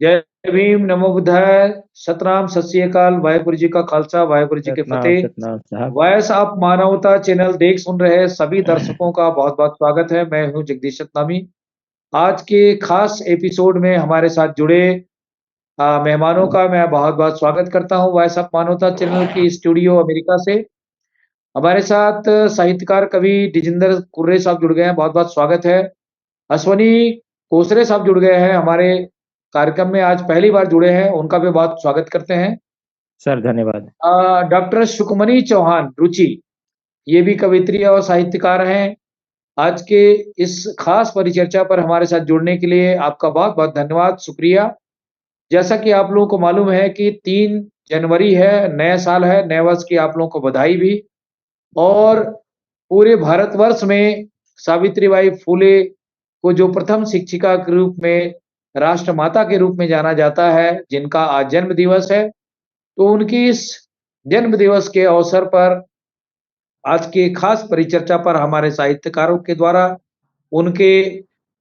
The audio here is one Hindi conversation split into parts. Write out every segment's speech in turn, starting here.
जय भीम, नमो बुद्धाय, सतनाम, सत श्री अकाल, वाहेगुरु जी का खालसा, वाहेगुरु जी की सतनाम फतेह। सतनाम साहब। वॉइस ऑफ मानवता चैनल देख सुन रहे सभी दर्शकों का बहुत-बहुत स्वागत है। मैं हूं जगदीश सतनामी। आज के खास एपिसोड में हमारे साथ जुड़े मेहमानों का मैं बहुत-बहुत स्वागत करता हूं वॉइस ऑफ मानवता चैनल की स्टूडियो अमेरिका से। हमारे साथ साहित्यकार कवि डिजिंदर कुर्रे साहब जुड़ गए हैं, बहुत-बहुत स्वागत है। अश्वनी कोसरे साहब जुड़ गए हैं हमारे कार्यक्रम में, आज पहली बार जुड़े हैं, उनका भी बहुत स्वागत करते हैं। सर धन्यवाद। डॉक्टर सुखमनी चौहान रुचि, ये भी कवियत्री और साहित्यकार हैं। आज के इस खास परिचर्चा पर हमारे साथ जुड़ने के लिए आपका बहुत-बहुत धन्यवाद, शुक्रिया। जैसा कि आप लोगों को मालूम है कि 3 जनवरी है, नया साल है, नए वर्ष की आप लोगों को बधाई भी। और पूरे भारतवर्ष में सावित्रीबाई फुले को जो प्रथम शिक्षिका के रूप में, राष्ट्रमाता के रूप में जाना जाता है, जिनका आज जन्म दिवस है, तो उनकी इस जन्म दिवस के अवसर पर आज की खास परिचर्चा पर हमारे साहित्यकारों के द्वारा उनके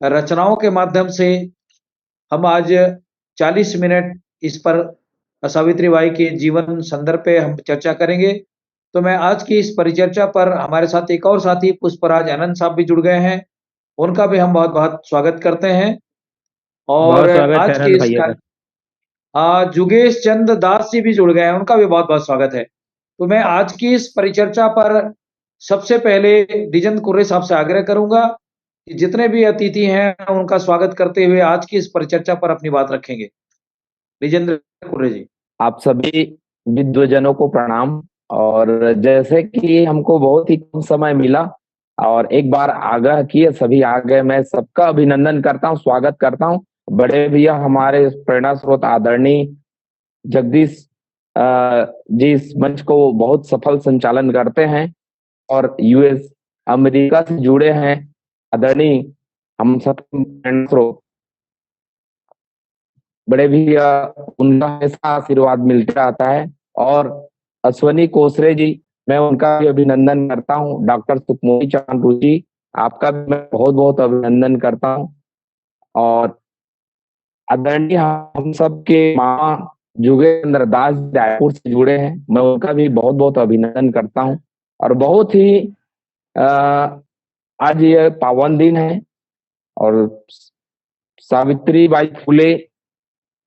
रचनाओं के माध्यम से हम आज 40 मिनट इस पर सावित्रीबाई के जीवन संदर्भ पे हम चर्चा करेंगे। तो मैं आज की इस परिचर्चा पर हमारे साथ एक और साथी पुष्पराज आनंद साहब भी जुड़ गए हैं। उनका भी हम बहुत-बहुत स्वागत करते हैं। और बहुत स्वागत है आज के आनंद इस भैया का। जुगेश चंद दास जी भी जुड़ गए हैं, उनका भी बहुत-बहुत स्वागत है। तो मैं आज की इस परिचर्चा पर सबसे पहले द्विजेंद्र कुर्रे साहब से आग्रह करूँगा कि जितने भी अतिथि हैं, उनका स्वागत करते हुए आज की इस परिचर्चा पर अपनी बात रखेंगे। द्विजेंद्र कुर्रे जी। आप सभी विद्वजनों को प्रणाम। और जैसे कि हमको बहुत ही कम समय मिला और एक बार आग्रह किए, सभी आ गए। मैं सबका अभिनंदन करता हूँ, स्वागत करता हूँ। बड़े भैया हमारे प्रेरणा स्रोत आदरणीय जगदीश जी इस मंच को बहुत सफल संचालन करते हैं और यूएस अमेरिका से जुड़े हैं आदरणीय हम सब प्रेरणा स्रोत बड़े भैया, उनका हमेशा आशीर्वाद मिलता रहता है। और अश्वनी कोसरे जी, मैं उनका भी अभिनंदन करता हूँ। डॉक्टर सुखमोनी चौहान रुचि, आपका भी मैं बहुत बहुत अभिनंदन करता हूँ। और आदरणीय हम सब के मामा जुगेंद्र दास रायपुर से जुड़े हैं, मैं उनका भी बहुत बहुत अभिनंदन करता हूँ। और बहुत ही अ, आज ये पावन दिन है और सावित्री बाई फुले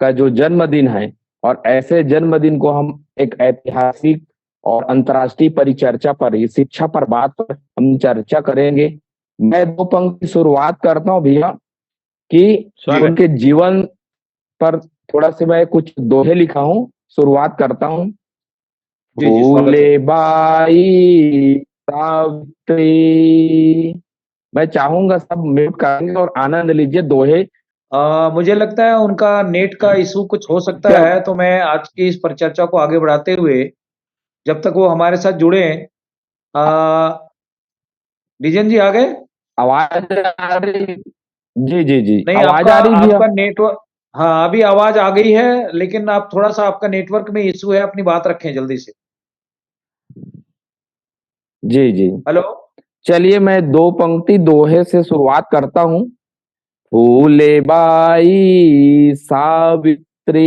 का जो जन्मदिन है, और ऐसे जन्मदिन को हम एक ऐतिहासिक और अंतर्राष्ट्रीय परिचर्चा पर, इस शिक्षा पर बात पर हम चर्चा करेंगे। मैं 2 पंक्ति शुरुआत करता हूँ भैया कि स्वागत। उनके जीवन पर थोड़ा से मैं कुछ दोहे लिखा हूँ, शुरुआत करता हूँ। जी, जी, स्वागत है। फूले बाई सावित्री। मैं चाहूंगा सब म्यूट करेंगे और आनंद लीजिए दोहे। मुझे लगता है उनका नेट का इश्यू कुछ हो सकता क्या है, तो मैं आज की इस परिचर्चा को आगे बढ़ाते हुए, जब तक वो हमारे साथ जुड़े हैं, द्विजेंद्र जी आ गए? आवाज आ रही? जी जी जी, नहीं, आवाज आपका आ रही भैया? आपका नेटवर्क, हाँ, अभी आवाज़ आ गई है, लेकिन आप थोड़ा-सा आपका नेटवर्क में इश्यू है, अपनी बात रखें जल्दी से। जी जी, हेलो? चलिए मैं 2 पंक्ति दोहे से शुरुआत करता हूँ। फूले बाई सावित्री,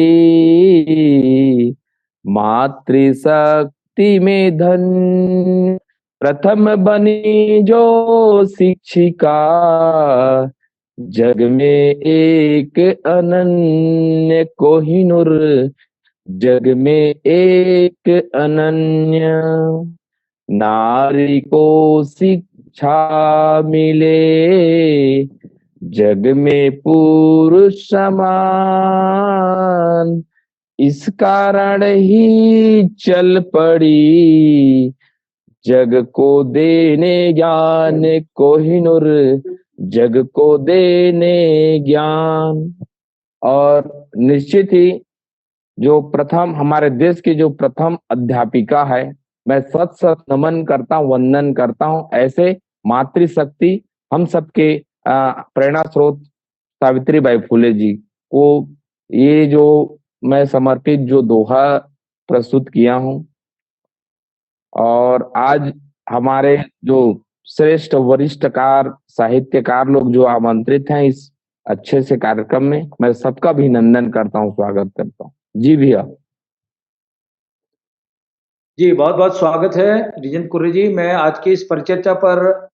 मातृशक्ति में धन, प्रथम बनी जो शिक्षिका, जग में एक अनन्य कोहिनूर, जग में एक अनन्य। नारी को शिक्षा मिले, जग में पुरुष समान, इस कारण ही चल पड़ी, जग को देने ज्ञान कोहिनूर, जग को देने ज्ञान। और निश्चित ही जो प्रथम हमारे देश की जो प्रथम अध्यापिका है, मैं सत सत नमन करता हूँ, वंदन करता हूँ। ऐसे मातृशक्ति हम सबके प्रेरणा स्रोत सावित्रीबाई फुले जी को ये जो मैं समर्पित जो दोहा प्रस्तुत किया हूँ। और आज हमारे जो श्रेष्ठ वरिष्ठकार साहित्यकार लोग जो आमंत्रित हैं इस अच्छे से कार्यक्रम में मैं सबका अभिनंदन करता हूँ, स्वागत करता हूँ। जी भैया। जी, बहुत-बहुत स्वागत है रीजेंट कुर्रे जी। मैं आज की इस परिचर्चा पर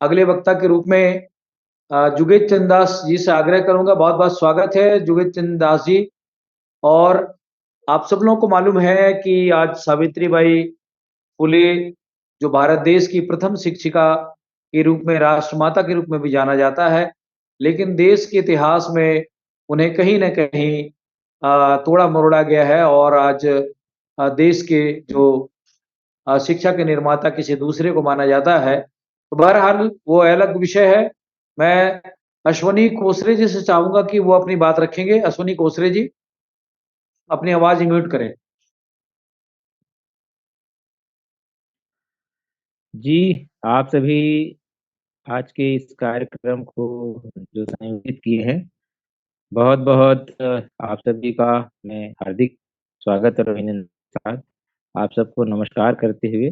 अगले वक्ता के रूप में जुगेश चंद दास जी से आग्रह करूँगा। बहुत-बहुत स्वागत है जुगेश चंद दास जी। और आप सब लोगों को मालूम है कि आज सावित्रीबाई फुले जो भारत देश की प्रथम शिक्षिका के रूप में, राष्ट्रमाता के रूप में भी जाना जाता है। लेकिन देश के इतिहास में उन्हें कहीं न कहीं तोड़ा-मरोड़ा गया है और आज देश के जो शिक्षा के निर्माता किसी दूसरे को माना जाता है। तो बहरहाल वो अलग विषय है। मैं अश्वनी कोसरे जी से चाहूँगा कि वो अपनी बात रखेंगे। अश्वनी कोसरे जी, अपनी आवाज़ म्यूट करें। जी, आप सभी आज के इस कार्यक्रम को जो संयोजित किए हैं, बहुत-बहुत आप सभी का मैं हार्दिक स्वागत और अभिनंदन के साथ आप सबको नमस्कार करते हुए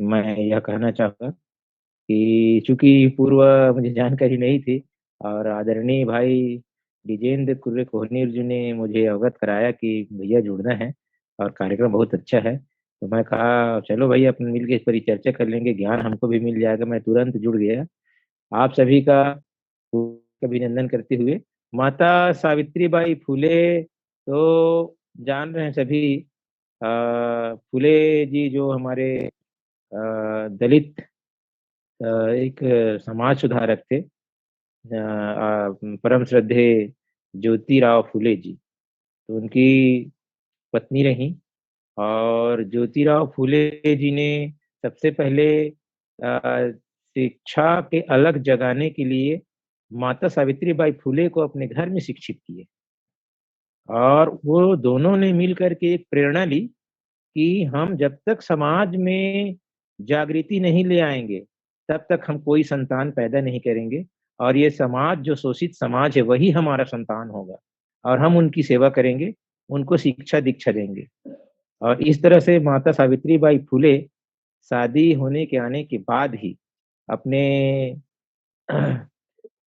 मैं यह कहना चाहूँगा कि चूँकि पूर्व मुझे जानकारी नहीं थी और आदरणीय भाई विजेंद्र कुर्रे कोहनीर जी ने मुझे अवगत कराया कि भैया जुड़ना है और कार्यक्रम बहुत अच्छा है। तो मैं कहा चलो भैया अपन मिल के इस पर ही चर्चा कर लेंगे, ज्ञान हमको भी मिल जाएगा। मैं तुरंत जुड़ गया। आप सभी का अभिनंदन करते हुए माता सावित्रीबाई फुले तो जान रहे हैं सभी। फुले जी जो हमारे दलित एक समाज सुधारक थे, परम श्रद्धेय ज्योतिराव फुले जी। तो उनकी पत्नी रही और ज्योतिराव फुले जी ने सबसे पहले शिक्षा के अलग जगाने के लिए माता सावित्रीबाई फुले को अपने घर में शिक्षित किए और वो दोनों ने मिल करके एक प्रेरणा ली कि हम जब तक समाज में जागृति नहीं ले आएंगे तब तक हम कोई संतान पैदा नहीं करेंगे और ये समाज जो शोषित समाज है वही हमारा संतान होगा और हम उनकी सेवा करेंगे, उनको शिक्षा दीक्षा देंगे। और इस तरह से माता सावित्रीबाई फुले शादी होने के आने के बाद ही अपने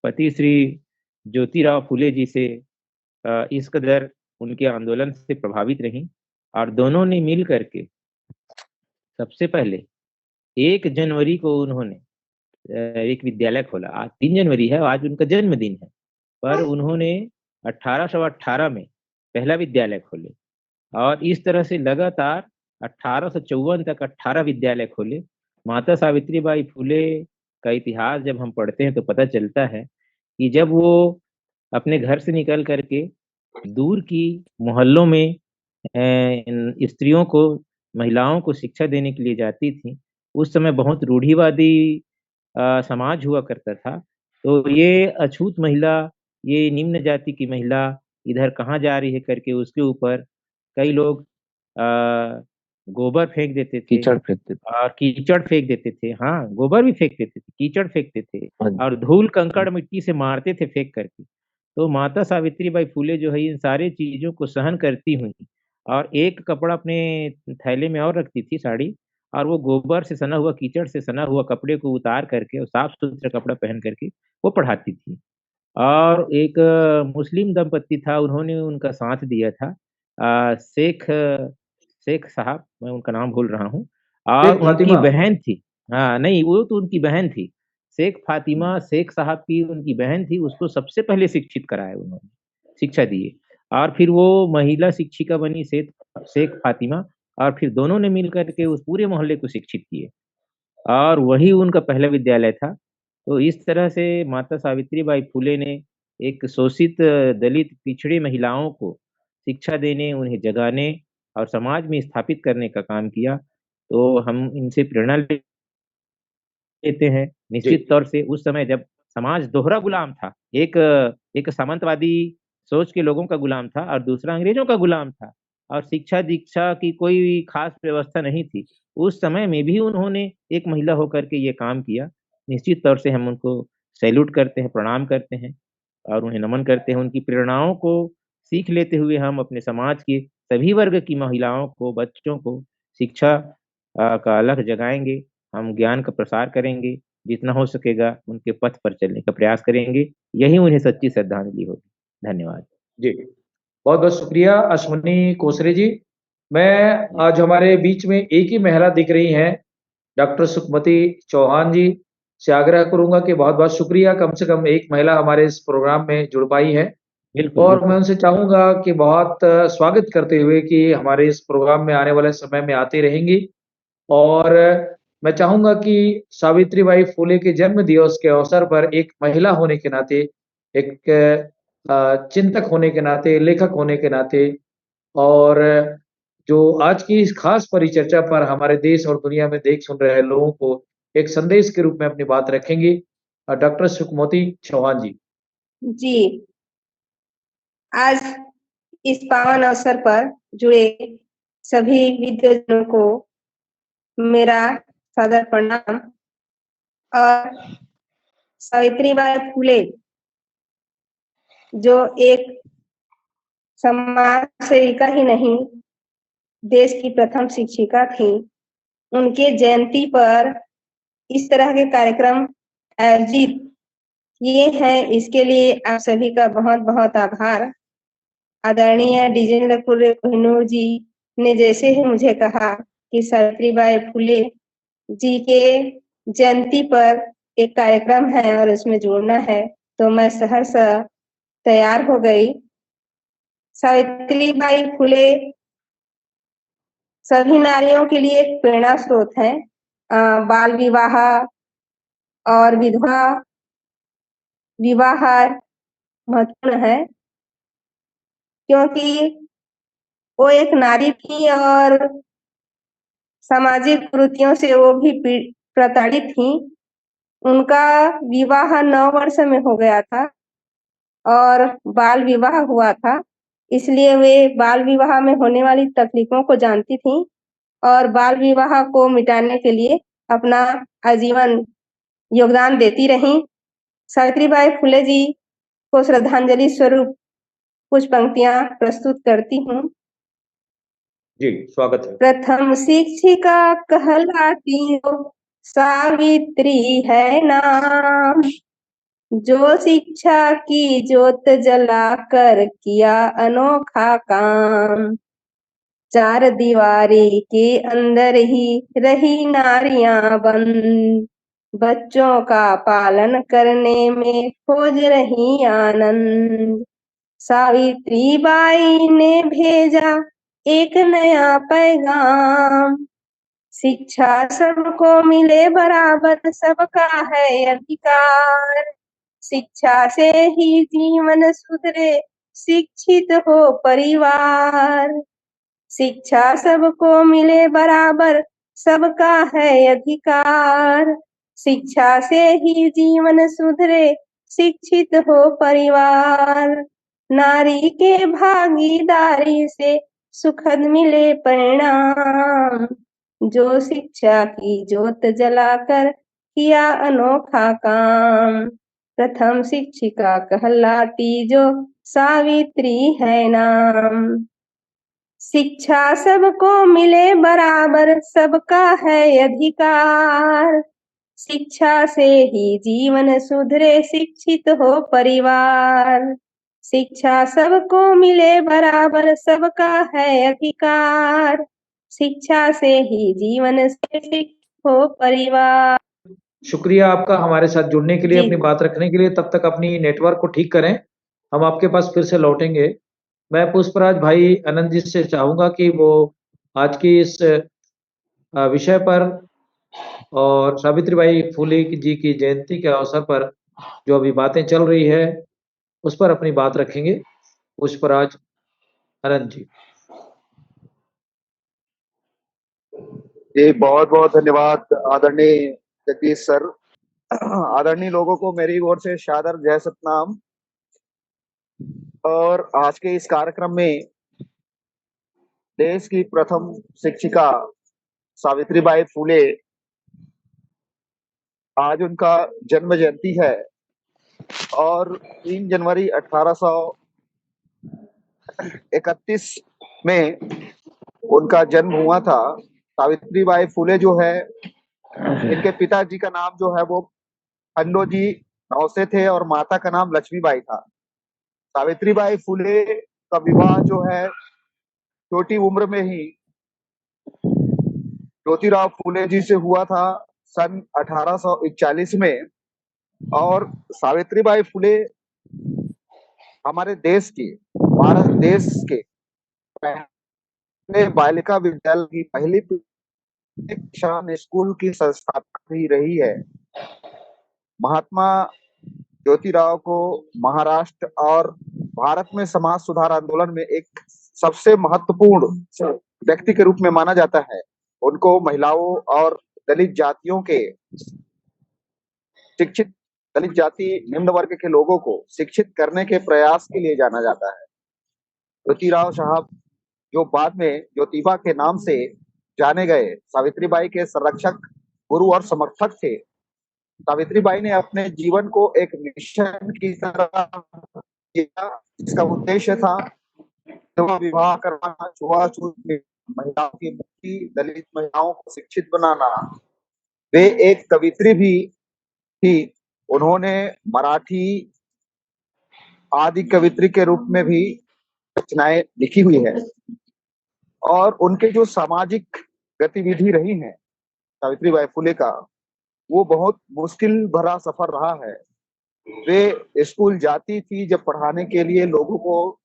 पति श्री ज्योतिराव फुले जी से इस कदर उनके आंदोलन से प्रभावित रहीं और दोनों ने मिल करके सबसे पहले 1 जनवरी को उन्होंने एक विद्यालय खोला। आज 3 जनवरी है, आज उनका जन्मदिन है, पर उन्होंने 1818 में पहला विद्यालय खोले और इस तरह से लगातार 1854 तक 18 विद्यालय खोले। माता सावित्रीबाई फुले का इतिहास जब हम पढ़ते हैं तो पता चलता है कि जब वो अपने घर से निकल करके दूर की मोहल्लों में स्त्रियों को, महिलाओं को शिक्षा देने के लिए जाती थी, उस समय बहुत रूढ़िवादी समाज हुआ करता था। तो ये अछूत महिला, ये निम्न जाति की महिला इधर कहाँ जा रही है करके उसके ऊपर कई लोग गोबर फेंक देते थे कीचड़ फेंकते थे। और कीचड़ फेंक देते थे। हाँ, गोबर भी फेंक देते थे, कीचड़ फेंकते थे हाँ जी। और धूल कंकड़ मिट्टी से मारते थे फेंक करके। तो माता सावित्रीबाई फुले जो है इन सारी चीज़ों को सहन करती हुई और एक कपड़ा अपने थैले में और रखती थी, साड़ी, और वो गोबर से सना हुआ, कीचड़ से सना हुआ कपड़े को उतार करके और साफ-सुथरा कपड़ा पहन करके वो पढ़ाती थी। और एक मुस्लिम दंपति था, उन्होंने उनका साथ दिया था। शेख शेख साहब, मैं उनका नाम भूल रहा हूँ और शेख उनकी फातिमा। बहन थी। हाँ, नहीं वो तो उनकी बहन थी। शेख फातिमा, शेख साहब की उनकी बहन थी, उसको सबसे पहले शिक्षित कराया उन्होंने, शिक्षा दिए और फिर वो महिला शिक्षिका बनी शेख शेख फातिमा और फिर दोनों ने मिल कर के उस पूरे मोहल्ले को शिक्षित किए और वही उनका पहला विद्यालय था। तो इस तरह से माता सावित्रीबाई फुले ने एक शोषित दलित पिछड़ी महिलाओं को शिक्षा देने, उन्हें जगाने और समाज में स्थापित करने का काम किया। तो हम इनसे प्रेरणा लेते हैं। जी। निश्चित तौर से उस समय जब समाज दोहरा गुलाम था, एक एक सामंतवादी सोच के लोगों का गुलाम था और दूसरा अंग्रेजों का गुलाम था और शिक्षा-दीक्षा की कोई खास व्यवस्था नहीं थी। उस समय में भी उन्होंने एक महिला होकर के ये काम किया। निश्चित तौर से हम उनको सैल्यूट करते हैं, प्रणाम करते हैं और उन्हें नमन करते हैं। उनकी प्रेरणाओं को सीख लेते हुए हम अपने समाज के सभी वर्ग की महिलाओं को, बच्चों को शिक्षा का अलख जगाएँगे, हम ज्ञान का प्रसार करेंगे, जितना हो सकेगा उनके पथ पर चलने का प्रयास करेंगे। यही उन्हें सच्ची श्रद्धांजलि होगी। धन्यवाद। जी, बहुत-बहुत शुक्रिया अश्विनी कोसरे जी। मैं आज हमारे बीच में एक ही महिला दिख रही हैं, डॉक्टर सुखमती चौहान जी से आग्रह करूँगा कि बहुत-बहुत शुक्रिया, कम से कम एक महिला हमारे इस प्रोग्राम में जुड़ पाई है। बिल्कुल, और बिल्कुल। मैं उनसे चाहूँगा कि बहुत स्वागत करते हुए कि हमारे इस प्रोग्राम में आने वाले समय में आती रहेंगी और मैं चाहूँगा कि सावित्रीबाई फुले के जन्म दिवस के अवसर पर एक महिला होने के नाते, एक चिंतक होने के नाते, लेखक होने के नाते और जो आज की इस खास परिचर्चा पर हमारे देश और दुनिया में देख सुन रहे लोगों को एक संदेश के रूप में अपनी बात रखेंगी डॉक्टर सुखमती चौहान जी। जी, आज इस पावन अवसर पर जुड़े सभी विद्वजनों को मेरा सादर प्रणाम और सावित्रीबाई फुले जो एक समाज सेविका ही नहीं, देश की प्रथम शिक्षिका थी। उनके जयंती पर इस तरह के कार्यक्रम आयोजित किए हैं, इसके लिए आप सभी का बहुत-बहुत आभार। आदरणीय डिजेंद्र कोहिनूर जी ने जैसे ही मुझे कहा कि सावित्रीबाई फुले जी के जयंती पर एक कार्यक्रम है और उसमें जुड़ना है, तो मैं सहर्ष तैयार हो गई। सावित्रीबाई फुले सभी नारियों के लिए एक प्रेरणा स्रोत है। बाल विवाह और विधवा विवाह महत्वपूर्ण है, क्योंकि वो एक नारी थी और सामाजिक कुरीतियों से वो भी प्रताड़ित थी। उनका विवाह 9 वर्ष में हो गया था और बाल विवाह हुआ था, इसलिए वे बाल विवाह में होने वाली तकलीफों को जानती थीं और बाल विवाह को मिटाने के लिए अपना आजीवन योगदान देती रहीं। सावित्रीबाई फुले जी को श्रद्धांजलि स्वरूप कुछ पंक्तियां प्रस्तुत करती हूँ। जी, स्वागत है। प्रथम शिक्षिका कहलाती हो सावित्री है नाम, जो शिक्षा की ज्योत जलाकर किया अनोखा काम। चार दीवारी के अंदर ही रही नारियां बंद, बच्चों का पालन करने में खोज रही आनंद। सावित्रीबाई ने भेजा एक नया पैगाम, शिक्षा सबको मिले बराबर, सबका है अधिकार। शिक्षा से ही जीवन सुधरे, शिक्षित हो परिवार। शिक्षा सबको मिले बराबर, सबका है अधिकार। शिक्षा से ही जीवन सुधरे, शिक्षित हो परिवार। नारी के भागीदारी से सुखद मिले परिणाम, जो शिक्षा की ज्योत जलाकर किया अनोखा काम। प्रथम शिक्षिका कहलाती जो सावित्री है नाम। शिक्षा सबको मिले बराबर, सबका है अधिकार। शिक्षा से ही जीवन सुधरे, शिक्षित हो परिवार। शिक्षा सबको मिले बराबर, सबका है अधिकार। शिक्षा से ही जीवन शिक्षित हो परिवार। शुक्रिया आपका हमारे साथ जुड़ने के लिए, जी। अपनी बात रखने के लिए। तब तक अपनी नेटवर्क को ठीक करें, हम आपके पास फिर से लौटेंगे। मैं पुष्पराज भाई आनंद जी से चाहूँगा कि वो आज की इस विषय पर और सावित्रीबाई फुले जी की जयंती के अवसर पर जो अभी बातें चल रही है, उस पर अपनी बात रखेंगे। पुष्पराज आनंद जी। जी, बहुत बहुत धन्यवाद आदरणीय जगदीश सर। आदरणीय लोगों को मेरी ओर से सादर जय सतनाम। और आज के इस कार्यक्रम में देश की प्रथम शिक्षिका सावित्रीबाई फुले, आज उनका जन्म जयंती है और 3 जनवरी 1831 में उनका जन्म हुआ था। सावित्रीबाई फुले जो है, इनके पिताजी का नाम जो है वो खंडोजी नौसे थे और माता का नाम लक्ष्मीबाई था। सावित्रीबाई फुले का विवाह जो है छोटी उम्र में ही ज्योतिराव फुले जी से हुआ था सन 1841 में। और सावित्रीबाई फुले हमारे देश की, भारत देश के पहले बालिका विद्यालय की पहली शिक्षा स्कूल की संस्थापक भी रही है। महात्मा ज्योतिराव को महाराष्ट्र और भारत में समाज सुधार आंदोलन में एक सबसे महत्वपूर्ण व्यक्ति के रूप में माना जाता है। उनको महिलाओं और दलित जातियों के शिक्षित, दलित जाति निम्न वर्ग के लोगों को शिक्षित करने के प्रयास के लिए जाना जाता है। ज्योतिराव साहब जो बाद में ज्योतिबा के नाम से जाने गए, सावित्रीबाई के संरक्षक, गुरु और समर्थक थे। सावित्रीबाई ने अपने जीवन को एक मिशन की तरह किया, जिसका उद्देश्य था विवाह करवाना, छुआछूत में महिलाओं की मुक्ति, दलित महिलाओं को शिक्षित बनाना। वे एक कवित्री भी थी। उन्होंने मराठी आदि कवित्री के रूप में भी रचनाएं लिखी हुई है। और उनके जो सामाजिक गतिविधि रही हैं सावित्रीबाई फुले का, वो बहुत मुश्किल भरा सफर रहा है। वे स्कूल जाती थी जब पढ़ाने के लिए, लोगों को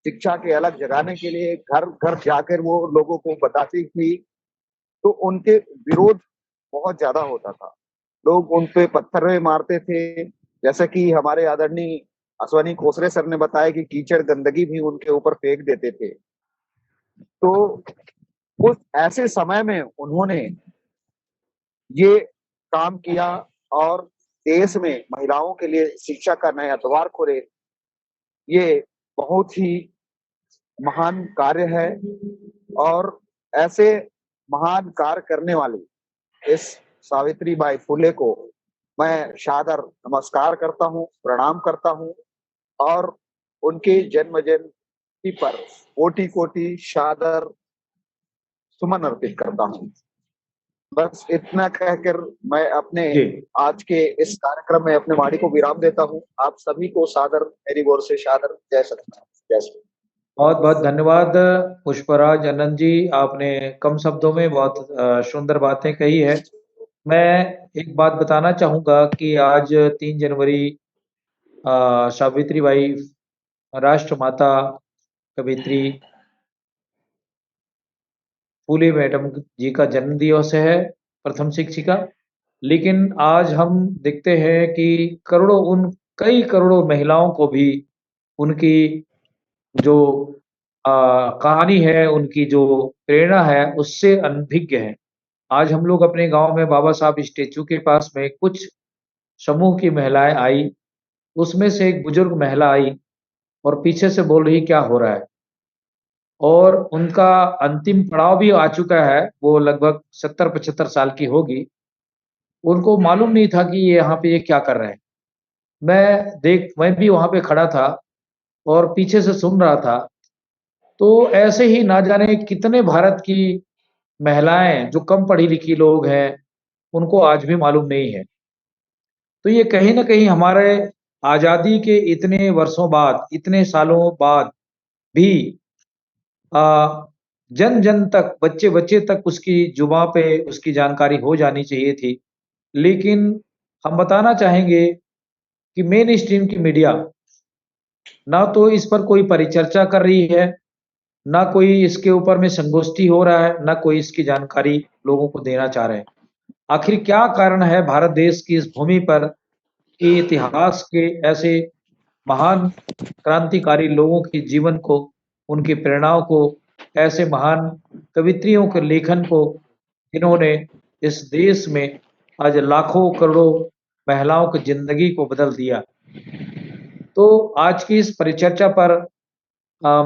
शिक्षा के अलग जगाने के लिए घर घर जाकर वो लोगों को बताती थी, तो उनके विरोध बहुत ज्यादा होता था। लोग उन पे पत्थर मारते थे, जैसे कि हमारे आदरणीय अश्वनी कोसरे सर ने बताया कि कीचड़ गंदगी भी उनके ऊपर फेंक देते थे। तो उस ऐसे समय में उन्होंने ये काम किया और देश में महिलाओं के लिए शिक्षा का नया द्वार खोले। ये बहुत ही महान कार्य है और ऐसे महान कार्य करने वाली इस सावित्रीबाई फुले को मैं सादर नमस्कार करता हूँ, प्रणाम करता हूँ और उनके जन्म जयंती पर कोटि कोटि सादर सुमन अर्पित करता हूँ। बस इतना कहकर मैं अपने आज के इस कार्यक्रम में अपने वाणी को विराम देता हूँ। आप सभी को सादर, मेरी ओर से सादर जय सतनाम। जय श्री। बहुत बहुत धन्यवाद पुष्पराज आनंद जी, आपने कम शब्दों में बहुत सुंदर बातें कही है। मैं एक बात बताना चाहूंगा कि आज 3 जनवरी सावित्रीबाई राष्ट्रमाता कवित्री फूले मैडम जी का जन्म दिवस है, प्रथम शिक्षिका। लेकिन आज हम देखते हैं कि कई करोड़ों महिलाओं को भी उनकी जो कहानी है, उनकी जो प्रेरणा है, उससे अनभिज्ञ है। आज हम लोग अपने गांव में बाबा साहब स्टेचू के पास में कुछ समूह की महिलाएं आई, उसमें से एक बुजुर्ग महिला आई और पीछे से बोल रही क्या हो रहा है। और उनका अंतिम पड़ाव भी आ चुका है, वो लगभग 70-75 साल की होगी। उनको मालूम नहीं था कि ये यहाँ पे ये क्या कर रहे हैं। मैं भी वहाँ पे खड़ा था और पीछे से सुन रहा था। तो ऐसे ही ना जाने कितने भारत की महिलाएं जो कम पढ़ी लिखी लोग हैं, उनको आज भी मालूम नहीं है। तो ये कहीं न कहीं हमारे आज़ादी के इतने वर्षों बाद, इतने सालों बाद भी जन-जन तक, बच्चे-बच्चे तक उसकी जुबां पे उसकी जानकारी हो जानी चाहिए थी। लेकिन हम बताना चाहेंगे कि मेन स्ट्रीम की मीडिया ना तो इस पर कोई परिचर्चा कर रही है, ना कोई इसके ऊपर में संगोष्ठी हो रहा है, ना कोई इसकी जानकारी लोगों को देना चाह रहे हैं। आखिर क्या कारण है भारत देश की इस भूमि पर कि इतिहास के ऐसे महान क्रांतिकारी लोगों के जीवन को, उनकी प्रेरणाओं को, ऐसे महान कवित्रियों के लेखन को, जिन्होंने इस देश में आज लाखों करोड़ों महिलाओं की जिंदगी को बदल दिया। तो आज की इस परिचर्चा पर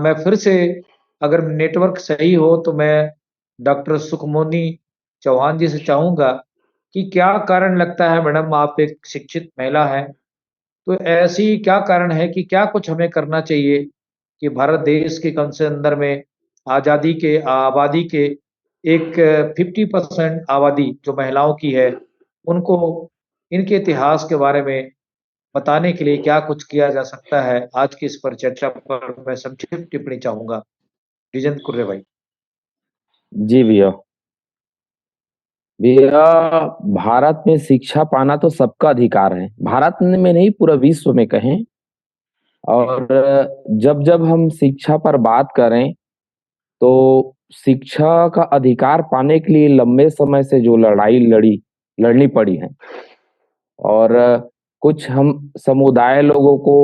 मैं फिर से, अगर नेटवर्क सही हो तो मैं डॉक्टर सुखमोनी चौहान जी से चाहूँगा कि क्या कारण लगता है मैडम, आप एक शिक्षित महिला हैं, तो ऐसी क्या कारण है कि क्या कुछ हमें करना चाहिए कि भारत देश के कम से अंदर में आबादी के एक 50% आबादी जो महिलाओं की है, उनको इनके इतिहास के बारे में बताने के लिए क्या कुछ किया जा सकता है, आज की इस परिचर्चा पर मैं संक्षिप्त टिप्पणी चाहूँगा। द्विजेंद्र कुर्रे भाई। जी भैया। भैया, भारत में शिक्षा पाना तो सबका अधिकार है, भारत में नहीं पूरा विश्व में कहें। और जब जब हम शिक्षा पर बात करें तो शिक्षा का अधिकार पाने के लिए लंबे समय से जो लड़नी पड़ी है, और कुछ हम समुदाय लोगों को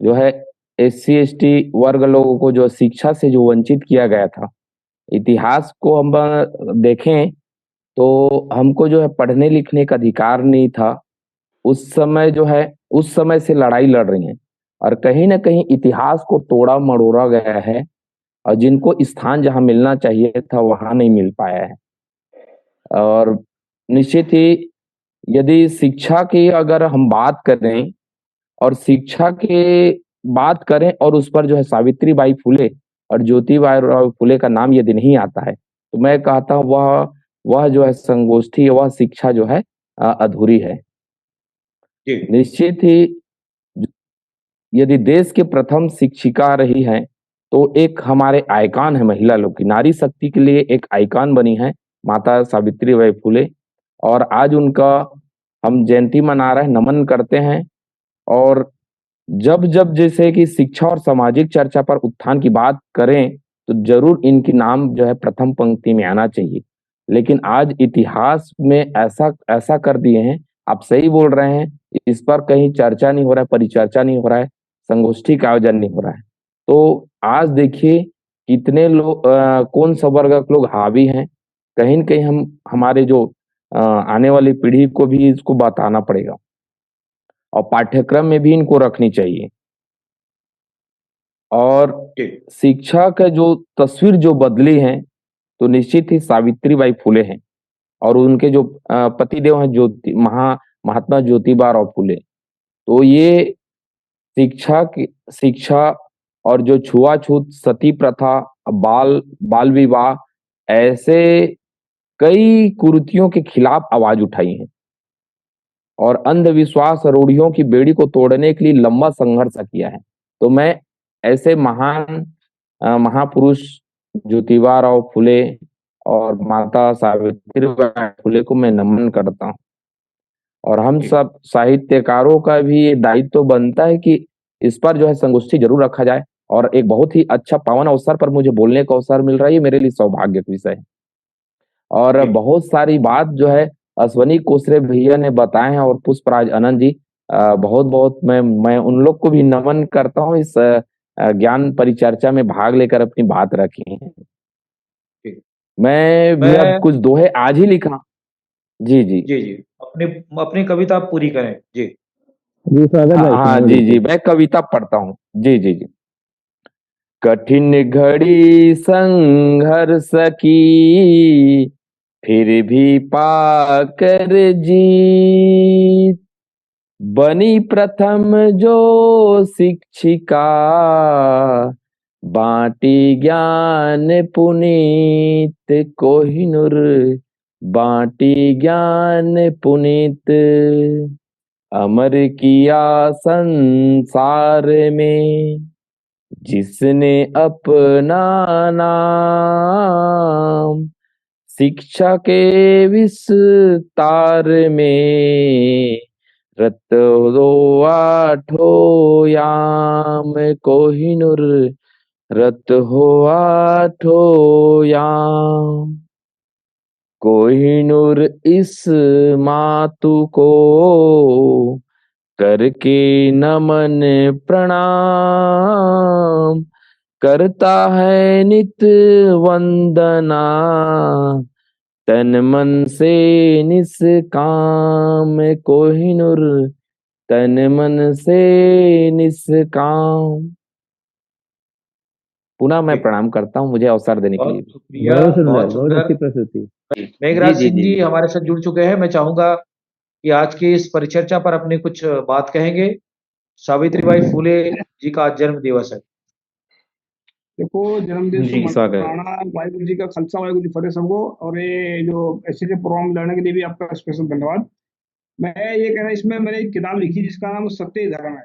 जो है SC ST वर्ग लोगों को जो शिक्षा से जो वंचित किया गया था, इतिहास को हम देखें तो हमको जो है पढ़ने लिखने का अधिकार नहीं था। उस समय जो है उस समय से लड़ाई लड़ रही हैं, और कहीं ना कहीं इतिहास को तोड़ा मरोड़ा गया है, और जिनको स्थान जहां मिलना चाहिए था वहां नहीं मिल पाया है। और निश्चित ही यदि शिक्षा की अगर हम बात करें और शिक्षा के बात करें और उस पर जो है सावित्रीबाई फुले और ज्योतिबाई फुले का नाम यदि नहीं आता है तो मैं कहता हूँ वह जो है संगोष्ठी, वह शिक्षा जो है अधूरी है। निश्चित ही यदि देश के प्रथम शिक्षिका रही हैं तो एक हमारे आइकॉन है, महिला लोग की नारी शक्ति के लिए एक आइकॉन बनी है माता सावित्रीबाई फुले। और आज उनका हम जयंती मना रहे हैं, नमन करते हैं। और जब जब जैसे कि शिक्षा और सामाजिक चर्चा पर उत्थान की बात करें तो जरूर इनकी नाम जो है प्रथम पंक्ति में आना चाहिए। लेकिन आज इतिहास में ऐसा कर दिए हैं, आप सही बोल रहे हैं, इस पर कहीं चर्चा नहीं हो रहा है, परिचर्चा नहीं हो रहा है, संगोष्ठी का आयोजन नहीं हो रहा है। तो आज देखिए कितने लोग कौन सा वर्ग के लोग हावी हैं, कहीं न कहीं हम हमारे जो आने वाली पीढ़ी को भी इसको बताना पड़ेगा और पाठ्यक्रम में भी इनको रखनी चाहिए। और शिक्षा का जो तस्वीर जो बदली है तो निश्चित ही सावित्रीबाई फुले हैं, और उनके जो पतिदेव हैं महात्मा ज्योतिबा फुले। तो ये शिक्षा और जो छुआछूत, सती प्रथा, बाल विवाह, ऐसे कई कुरीतियों के खिलाफ आवाज उठाई है, और अंधविश्वास रूढ़ियों की बेड़ी को तोड़ने के लिए लंबा संघर्ष किया है। तो मैं ऐसे महान महापुरुष ज्योतिबा फुले और माता सावित्रीबाई फुले को मैं नमन करता हूँ। और हम सब साहित्यकारों का भी ये दायित्व बनता है कि इस पर जो है संगोष्ठी जरूर रखा जाए। और एक बहुत ही अच्छा पावन अवसर पर मुझे बोलने का अवसर मिल रहा है, ये मेरे लिए सौभाग्य का विषय है। और बहुत सारी बात जो है अश्वनी कोसरे भैया ने बताए हैं, और पुष्पराज आनंद जी, बहुत बहुत मैं उन लोग को भी नमन करता हूँ, इस ज्ञान परिचर्चा में भाग लेकर अपनी बात रखी है। मैं भी अब कुछ दोहे आज ही लिखा। जी जी जी जी, अपनी कविता पूरी करें। जी जी स्वागत है। हाँ जी जी, मैं कविता पढ़ता हूँ। जी जी जी। कठिन घड़ी संघर्ष की फिर भी पाकर जीत, बनी प्रथम जो शिक्षिका, बांटी ज्ञान पुनीत। कोहिनूर बांटी ज्ञान पुनीत, अमर किया संसार में जिसने अपना नाम। शिक्षा के विस्तार में रत दो आठो याम। कोहिनूर रत हो आठो याम। कोहिनूर इस मातु को करके नमन प्रणाम। करता है नित वंदना, तन मन से निष्काम। कोहिनूर तन मन से निष्काम। पुनः मैं प्रणाम करता हूँ मुझे अवसर देने के लिए। बहुत अच्छी प्रस्तुति। मेघराज सिंह जी हमारे साथ जुड़ चुके हैं। मैं चाहूंगा कि आज की इस परिचर्चा पर अपनी कुछ बात कहेंगे। सावित्रीबाई फुले जी का जन्म दिवस है। देखो, जन्मदिन तो मनाना वाहिगुरु जी का खालसा वाहिगुरु जी फतेह सबको। और ये जो ऐसे प्रोग्राम लाने के लिए भी आपका स्पेशल धन्यवाद। मैं ये कहना, इसमें मैंने एक किताब लिखी जिसका नाम सत्य धर्म है।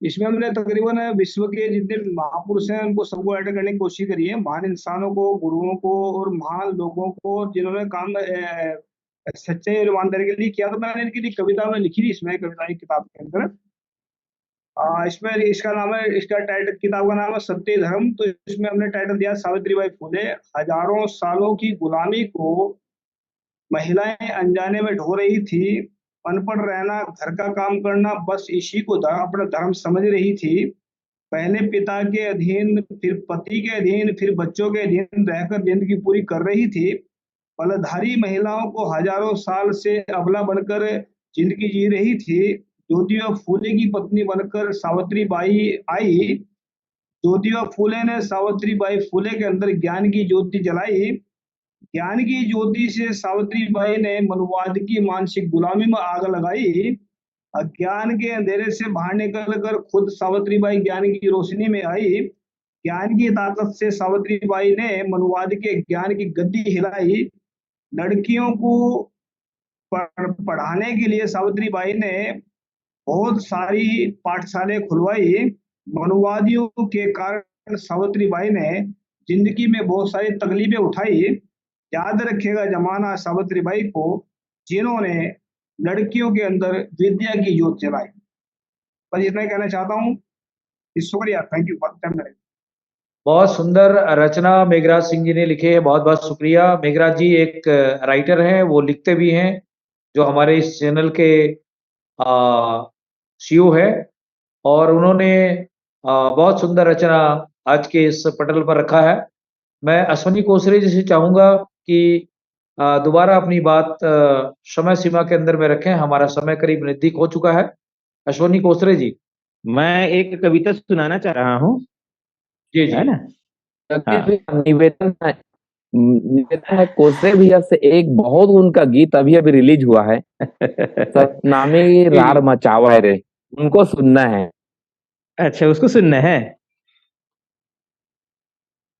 इसमें हमने तकरीबन विश्व के जितने भी महापुरुष हैं उनको सबको ऐड करने की कोशिश करी है, महान इंसानों को, गुरुओं को और महान लोगों को जिन्होंने काम सच्चाई और ईमानदारी के लिए किया। तो मैंने इनकी एक कविता में लिखी थी इसमें, कविता की किताब के अंदर। इसमें इसका नाम है, इसका टाइटल किताब का नाम है सत्य धर्म। तो इसमें हमने टाइटल दिया सावित्रीबाई फुले, हजारों सालों की गुलामी को महिलाएं अनजाने में ढो रही थी, अनपढ़ रहना, घर का काम करना, बस इसी को अपना धर्म समझ रही थी। पहले पिता के अधीन, फिर पति के अधीन, फिर बच्चों के अधीन रहकर जिंदगी पूरी कर रही थी। बलधारी महिलाओं को हजारों साल से अबला बनकर जिंदगी जी रही थी। ज्योतिबा फूले की पत्नी बनकर सावित्री बाई आई। ज्योतिबा फूले ने सावित्री बाई फूले के अंदर ज्ञान की ज्योति जलाई। ज्ञान की ज्योति से सावित्री बाई ने मनुवाद की मानसिक गुलामी में आग लगाई। अज्ञान के अंधेरे से बाहर निकल कर खुद सावित्री बाई ज्ञान की रोशनी में आई। ज्ञान की ताकत से सावित्री बाई ने मनुवाद के ज्ञान की गद्दी हिलाई। लड़कियों को पढ़ाने के लिए सावित्री बाई ने बहुत सारी पाठशालाएं खुलवाई। मनुवादियों के कारण सावित्री बाई ने जिंदगी में बहुत सारी तकलीफें उठाई। याद रखेगा जमाना सावित्री बाई को, जिन्होंने लड़कियों के अंदर विद्या की ज्योत जलाई। बस इतना ही कहना चाहता हूँ। शुक्रिया, थैंक यू। बहुत सुंदर रचना मेघराज सिंह जी ने लिखे है, बहुत बहुत शुक्रिया। मेघराज जी एक राइटर हैं, वो लिखते भी हैं, जो हमारे इस चैनल के सीईओ है, और उन्होंने बहुत सुंदर रचना आज के इस पटल पर रखा है। मैं अश्वनी कोसरे जी से चाहूंगा कि दोबारा अपनी बात समय सीमा के अंदर में रखें, हमारा समय करीब नजदीक हो चुका है। अश्वनी कोसरे जी, मैं एक कविता सुनाना चाह रहा हूँ। जी जी, है ना? हाँ। निवेदन है कोसरे भैया से, एक बहुत उनका गीत अभी अभी रिलीज हुआ है, सतनामी रार मचावा रे, उनको सुनना है। अच्छा, उसको सुनना है।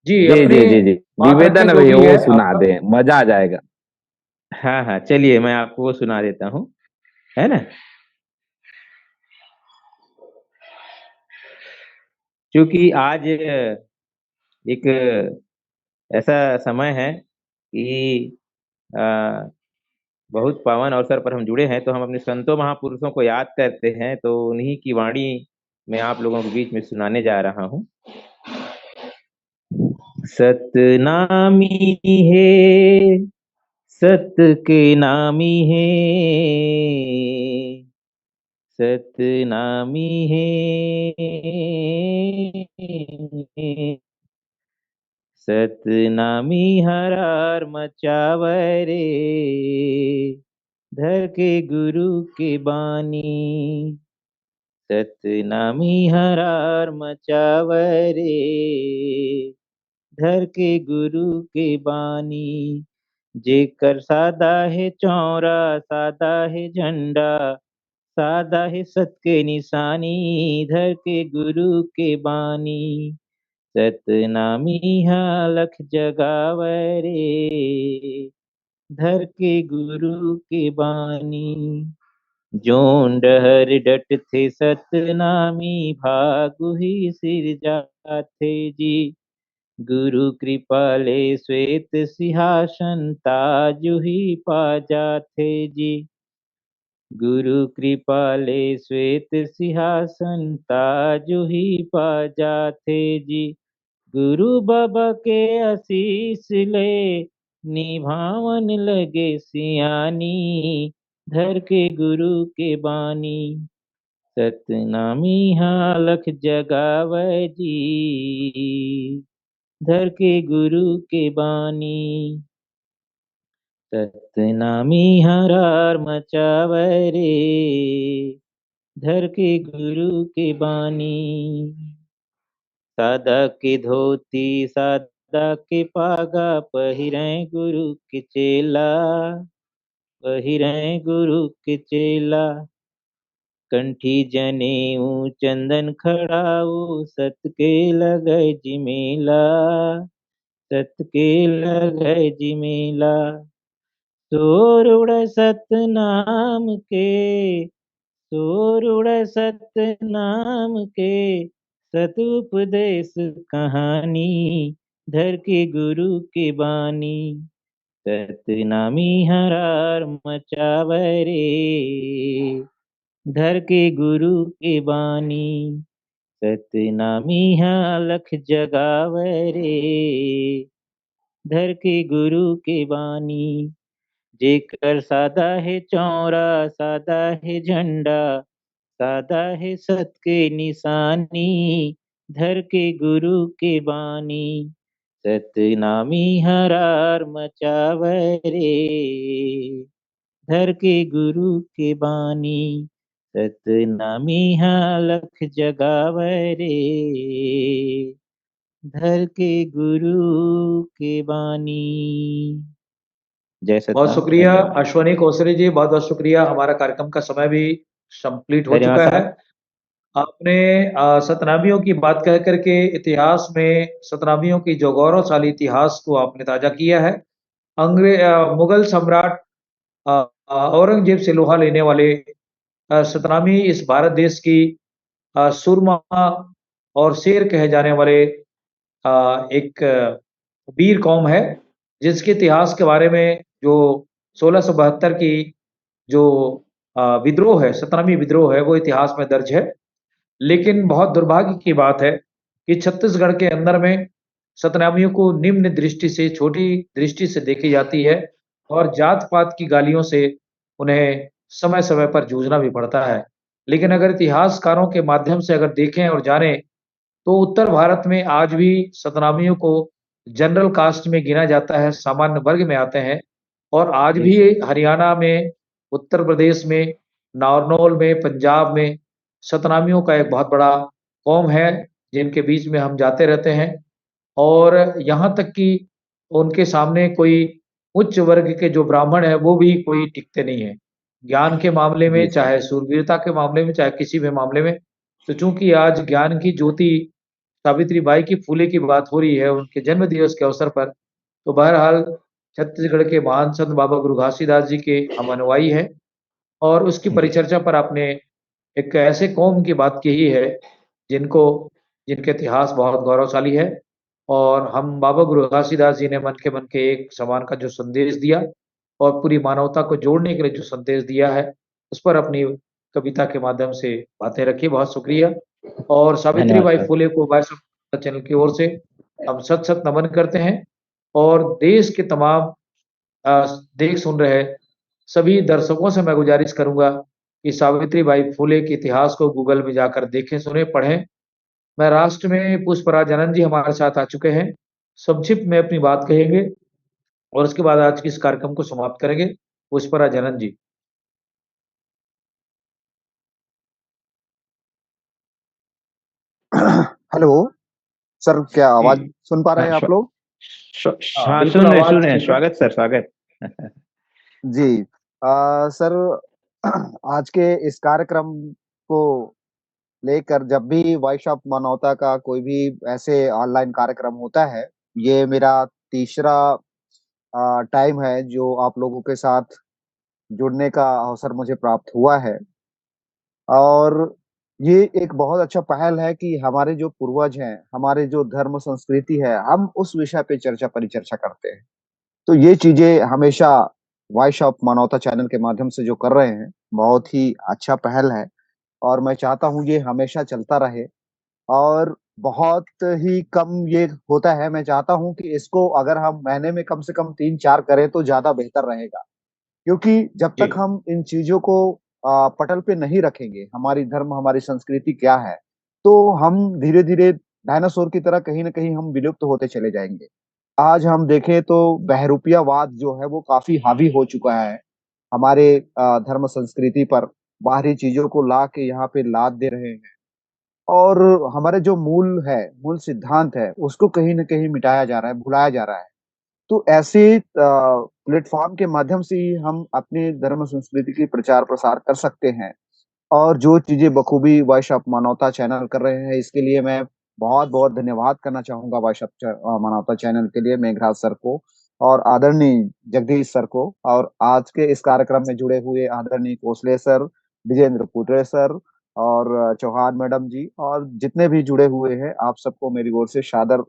जी जी जी जी जी, निवेदन है भैया, वो सुना दे, मजा आ जाएगा। हाँ हाँ, चलिए मैं आपको वो सुना देता हूँ, है ना। क्योंकि आज एक ऐसा समय है कि बहुत पावन अवसर पर हम जुड़े हैं, तो हम अपने संतों महापुरुषों को याद करते हैं। तो उन्हीं की वाणी मैं आप लोगों के बीच में सुनाने जा रहा हूँ। सतनामी है, सत के नामी है, सतनामी है, सतनामी हरार मचावरे, धर के गुरु के बानी। सतनामी हरार मचावरे, धर के गुरु के बानी। जेकर सादा है चौरा, सादा है झंडा, सादा है सत के निशानी, धर के गुरु के बानी। सतनामी लख जगावरे, धर के गुरु के बानी। जोन डहर डट थे सतनामी, भागु ही सिर जाथे जी। गुरु कृपाले श्वेत सिंहासन, ताजु ही पा जाथे जी। गुरु कृपाले श्वेत सिंहासन, ताजु ही पा जाथे जी। गुरु बाबा के आशीष ले, निभावन लगे सियानी, धर के गुरु के बानी। सतनामी लख जगावे जी, धर के गुरु के बानी। सतनामी हरार मचावे रे, धर के गुरु के बानी। सादा के धोती, सादा के पागा, पहिरे गुरु के चेला, पहिरे गुरु के चेला। कंठी जनेऊ चंदन खड़ाऊ, सत के लगे जिमेला, सत के लगे जिमेला। सोरुड़ सतनाम के, सोरुड़ सतनाम के, सतुपदेश कहानी, धर के गुरु के बानी। सतनामी हरार मचावरे, धर के गुरु के बानी। सतनामी अलख जगावरे, धर के गुरु के बानी। जेकर सादा है चौरा, सादा है झंडा, सादा है सत के निशानी, धर के गुरु के बानी। सतनामी हरार मचावरे, धर के गुरु के बानी। सतनामी लख जगावरे, धर के गुरु के बानी। जय सतनाम। बहुत शुक्रिया धन्यवाद। अश्वनी कोसरे जी, बहुत बहुत शुक्रिया। हमारा कार्यक्रम का समय भी कंप्लीट हो धन्यवाद चुका है। साहब। आपने सतनामियों की बात कह करके इतिहास में सतनामियों की जो गौरवशाली इतिहास को आपने ताजा किया है। मुगल सम्राट औरंगजेब से लोहा लेने वाले सतनामी इस भारत देश की सुरमा और शेर कहे जाने वाले एक वीर कौम है, जिसके इतिहास के बारे में जो 1672 की जो विद्रोह है, सतनामी विद्रोह है, वो इतिहास में दर्ज है। लेकिन बहुत दुर्भाग्य की बात है कि छत्तीसगढ़ के अंदर में सतनामियों को निम्न दृष्टि से, छोटी दृष्टि से देखी जाती है और जात-पात की गालियों से उन्हें समय-समय पर जूझना भी पड़ता है। लेकिन अगर इतिहासकारों के माध्यम से अगर देखें और जानें, तो उत्तर भारत में आज भी सतनामियों को जनरल कास्ट में गिना जाता है, सामान्य वर्ग में आते हैं और आज भी हरियाणा में, उत्तर प्रदेश में, नारनौल में, पंजाब में सतनामियों का एक बहुत बड़ा कौम है, जिनके बीच में हम जाते रहते हैं और यहाँ तक कि उनके सामने कोई उच्च वर्ग के जो ब्राह्मण हैं, वो भी कोई टिकते नहीं हैं। ज्ञान के मामले में, चाहे शूरवीरता के मामले में, चाहे किसी भी मामले में। तो चूँकि आज ज्ञान की ज्योति सावित्री बाई की फुले की बात हो रही है, उनके जन्म दिवस के अवसर पर, तो बहरहाल छत्तीसगढ़ के महान संत बाबा गुरु घासीदास जी के हम अनुयायी हैं और उसकी परिचर्चा पर आपने एक ऐसे कौम की बात की है, जिनके इतिहास बहुत गौरवशाली है और हम बाबा गुरु घासीदास जी ने मन के एक समान का जो संदेश दिया और पूरी मानवता को जोड़ने के लिए जो संदेश दिया है, उस पर अपनी कविता के माध्यम से बातें रखी। बहुत शुक्रिया और सावित्री धन्यवाद बाई सर। फुले को वॉइस ऑफ चैनल की ओर से हम सत-सत नमन करते हैं और देश के तमाम देख सुन रहे सभी दर्शकों से मैं गुजारिश करूँगा कि सावित्री बाई फुले के इतिहास को गूगल में जाकर देखें, सुनें, पढ़ें। मैं राष्ट्र में पुष्पराज आनंद जी हमारे साथ आ चुके हैं। संक्षिप्त में अपनी बात कहेंगे और उसके बाद आज के इस कार्यक्रम को समाप्त करेंगे। पुष्पराज आनंद जी। हेलो सर, क्या आवाज जी। सुन पा रहे हैं हाँ, आप लोग? हाँ, बिल्कुल सुन रहे आवाज़ ठीक है। स्वागत सर, स्वागत। जी। सर, आज के इस कार्यक्रम को लेकर जब भी वॉइस ऑफ मानवता का कोई भी ऐसे ऑनलाइन कार्यक्रम होता है, ये मेरा तीसरा टाइम है जो आप लोगों के साथ जुड़ने का अवसर मुझे प्राप्त हुआ है। और ये एक बहुत अच्छा पहल है कि हमारे जो पूर्वज हैं, हमारे जो धर्म संस्कृति है, हम उस विषय पे परिचर्चा करते हैं। तो ये चीज़ें हमेशा वॉइस ऑफ मानवता चैनल के माध्यम से जो कर रहे हैं, बहुत ही अच्छा पहल है और मैं चाहता हूँ ये हमेशा चलता रहे और बहुत ही कम ये होता है, मैं चाहता हूँ कि इसको अगर हम महीने में कम से कम 3-4 करें तो ज़्यादा बेहतर रहेगा। क्योंकि जब जी। तक हम इन चीज़ों को पटल पे नहीं रखेंगे, हमारी धर्म, हमारी संस्कृति क्या है, तो हम धीरे-धीरे डायनासोर की तरह कहीं न कहीं हम विलुप्त होते चले जाएँगे। आज हम देखें तो बहरूपियावाद जो है वो काफ़ी हावी हो चुका है, हमारे धर्म संस्कृति पर, बाहरी चीज़ों को ला के यहाँ पे लाद दे रहे हैं और हमारे जो मूल सिद्धांत है, उसको कहीं न कहीं मिटाया जा रहा है, भुलाया जा रहा है। तो ऐसे प्लेटफ़ॉर्म के माध्यम से ही हम अपने धर्म संस्कृति की प्रचार-प्रसार कर सकते हैं और जो चीज़ें बखूबी वॉइस ऑफ मानवता चैनल कर रहे हैं, इसके लिए मैं बहुत-बहुत धन्यवाद करना चाहूँगा वॉइस ऑफ मानवता चैनल के लिए, मेघराज सर को और आदरणीय जगदीश सर को, और आज के इस कार्यक्रम में जुड़े हुए आदरणीय कोसले सर, विजेंद्र पुत्रे सर और चौहान मैडम जी, और जितने भी जुड़े हुए हैं, आप सबको मेरी ओर से सादर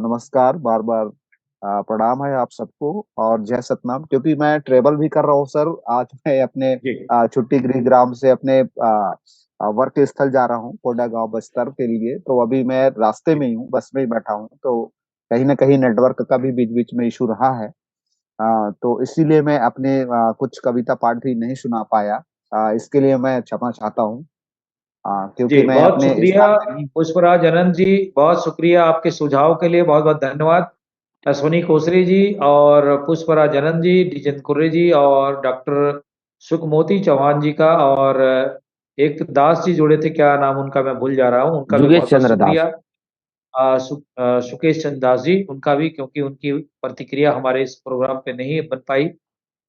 नमस्कार, बार बार प्रणाम है आप सबको, और जय सतनाम। क्योंकि मैं ट्रेवल भी कर रहा हूँ सर, आज मैं अपने छुट्टी गृह ग्राम से अपने वर्क स्थल जा रहा हूँ, कोंडागांव बस्तर के लिए। तो अभी मैं रास्ते में ही हूँ, बस में ही बैठा हूँ, तो कहीं ना कहीं नेटवर्क का भी बीच बीच में इशू रहा है। तो इसीलिए मैं अपने कुछ कविता पाठ भी नहीं सुना पाया। इसके लिए मैं क्षमा चाहता हूँ, क्योंकि जी, मैं बहुत अपने शुक्रिया स्थान पे नहीं। पुष्पराज आनंद जी, बहुत शुक्रिया आपके सुझाव के लिए, बहुत बहुत धन्यवाद। अश्वनी कोसरे जी और पुष्पराज आनंद जी, डिजेंद्र कुर्रे जी और डॉक्टर सुखमोती चौहान जी का, और एक दास जी जुड़े थे, क्या नाम उनका मैं भूल जा रहा हूँ, उनका भी जुगेश बहुत बहुत चंद्र दास। शुक्रिया। सुकेश चंद्र दास जी, उनका भी, क्योंकि उनकी प्रतिक्रिया हमारे इस प्रोग्राम पे नहीं बन पाई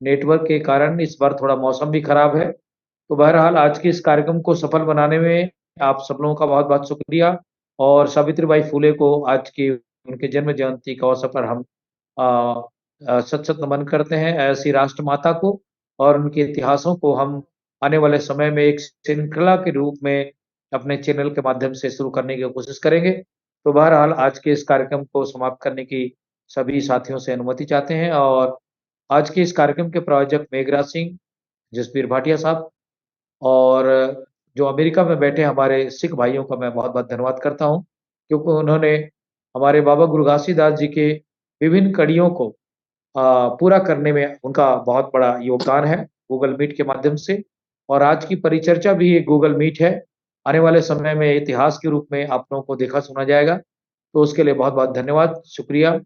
नेटवर्क के कारण। इस बार थोड़ा मौसम भी खराब है। तो बहरहाल आज के इस कार्यक्रम को सफल बनाने में आप सब लोगों का बहुत बहुत शुक्रिया। और सावित्रीबाई फुले को आज की उनके जन्म जयंती के अवसर पर हम सत सत नमन करते हैं, ऐसी राष्ट्रमाता को, और उनके इतिहासों को हम आने वाले समय में एक श्रृंखला के रूप में अपने चैनल के माध्यम से शुरू करने की कोशिश करेंगे। तो बहरहाल आज के इस कार्यक्रम को समाप्त करने की सभी साथियों से अनुमति चाहते हैं, और आज के इस कार्यक्रम के प्रायोजक मेघराज सिंह, जसबीर भाटिया साहब, और जो अमेरिका में बैठे हमारे सिख भाइयों का मैं बहुत-बहुत धन्यवाद करता हूँ, क्योंकि उन्होंने हमारे बाबा गुरु घासीदास जी के विभिन्न कड़ियों को पूरा करने में उनका बहुत बड़ा योगदान है, गूगल मीट के माध्यम से। और आज की परिचर्चा भी एक गूगल मीट है। आने वाले समय में इतिहास के रूप में आप लोगों को देखा सुना जाएगा। तो उसके लिए बहुत-बहुत धन्यवाद, शुक्रिया,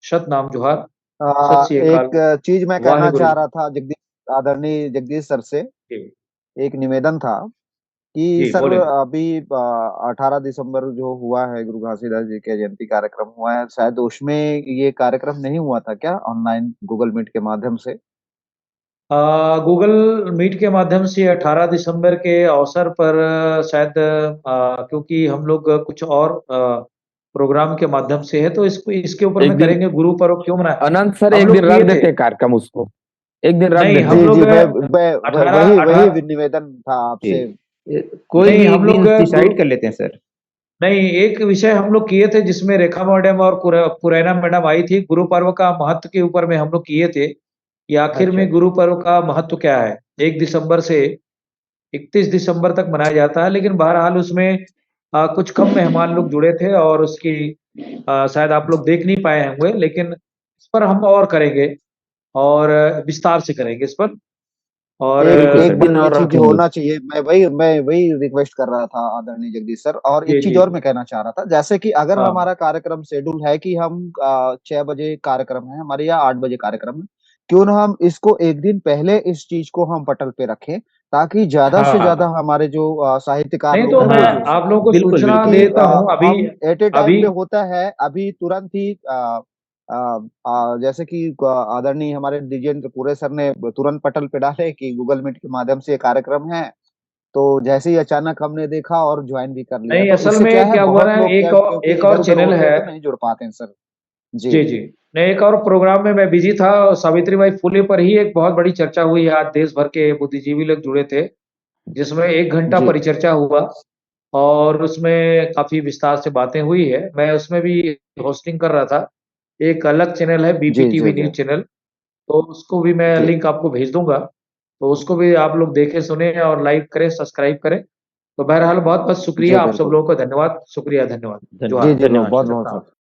सतनाम जोहार, सत श्री अकाल, एक चीज मैं कहना वाहेगुरु चाह जी। रहा था आदरणीय जगदीश सर से, जी, एक निवेदन था कि जी, सर बोलें। अभी 18 दिसंबर जो हुआ है, गुरु घासीदास जी के जयंती कार्यक्रम हुआ है, शायद उसमें ये कार्यक्रम नहीं हुआ था क्या, ऑनलाइन गूगल मीट के माध्यम से? गूगल मीट के माध्यम से 18 दिसंबर के अवसर पर शायद, क्योंकि हम लोग कुछ और प्रोग्राम के माध्यम से है, तो इसको इसके ऊपर एक में दिन करेंगे, गुरु पर्व क्यों मनाएं? अनंत सर हम एक लोग दिन रख किए थे। देते कार्यक्रम उसको, एक दिन रख नहीं, देते। हम जी लोग जी, मैं 18 वही 18 निवेदन था आपसे। कोई नहीं, भी हम एक लोग दिन गुरु डिसाइड कर लेते हैं सर। नहीं, एक विषय हम लोग किए थे जिसमें रेखा मैडम और पुरैना मैडम आई थी, गुरु पर्व का महत्व के ऊपर में हम लोग किए थे, कि आखिर अच्छा में गुरु पर्व का महत्व क्या है। 1 दिसंबर से 31 दिसंबर तक मनाया जाता है, लेकिन बहरहाल उसमें कुछ कम मेहमान लोग जुड़े थे, और उसकी शायद आप लोग देख नहीं पाए होंगे, लेकिन इस पर हम और करेंगे, और विस्तार से करेंगे इस पर। और एक बिल्कुल सर, एक दिन बिल्कुल और चीज रखेंगे। होना चाहिए, मैं वही रिक्वेस्ट कर रहा था आदरणीय जगदीश सर। और जी, एक चीज जी, और मैं कहना चाह रहा था, जैसे कि अगर हाँ, हमारा कार्यक्रम शेड्यूल है कि हम 6 बजे कार्यक्रम है हमारे या 8 बजे कार्यक्रम है, क्यों ना हम इसको एक दिन पहले इस चीज को हम पटल पे रखें, ताकि ज्यादा हाँ, से हाँ, ज्यादा हाँ। हमारे जो साहित्यकार नहीं, लोग तो हैं मैं वो जुड़ आप सकें। लोगों को बिल्कुल सूचना बिल्कुल। क्योंकि देता हूँ अभी। हम एट ए टाइम अभी पे होता है, अभी तुरंत ही जैसे कि आदरणीय हमारे डिजेंद्र पुरे सर ने तुरंत पटल पे डाले कि गूगल मीट के माध्यम से ये कार्यक्रम है, तो जैसे ही अचानक हमने देखा और ज्वाइन भी कर लिया। नहीं, तो असल इससे क्या में है, क्या हुआ बहुत ना, लोग क्या क्योंकि एक इधर और उधर चैनल होते हैं है। तो नहीं जुड़ पाते हैं सर। जी जी, जी। नहीं, एक और प्रोग्राम में मैं बिज़ी था, और सावित्रीबाई फुले पर ही एक बहुत बड़ी चर्चा हुई। आज देश भर के बुद्धिजीवी लोग जुड़े थे, जिसमें 1 घंटा जी परिचर्चा हुआ, और उसमें काफ़ी विस्तार से बातें हुई है। मैं उसमें भी होस्टिंग कर रहा था। एक अलग चैनल है, जी बीपीटीवी जी जी न्यूज़ चैनल, तो उसको भी मैं जी लिंक आपको भेज दूँगा। तो उसको भी आप लोग देखें, सुनें और लाइक करें, सब्सक्राइब करें। तो बहरहाल बहुत-बहुत जी शुक्रिया, आप सब बिल्कुल। लोगों का धन्यवाद। शुक्रिया, धन्यवाद। जी जोहार। जी, धन्यवाद बहुत सर। बहुत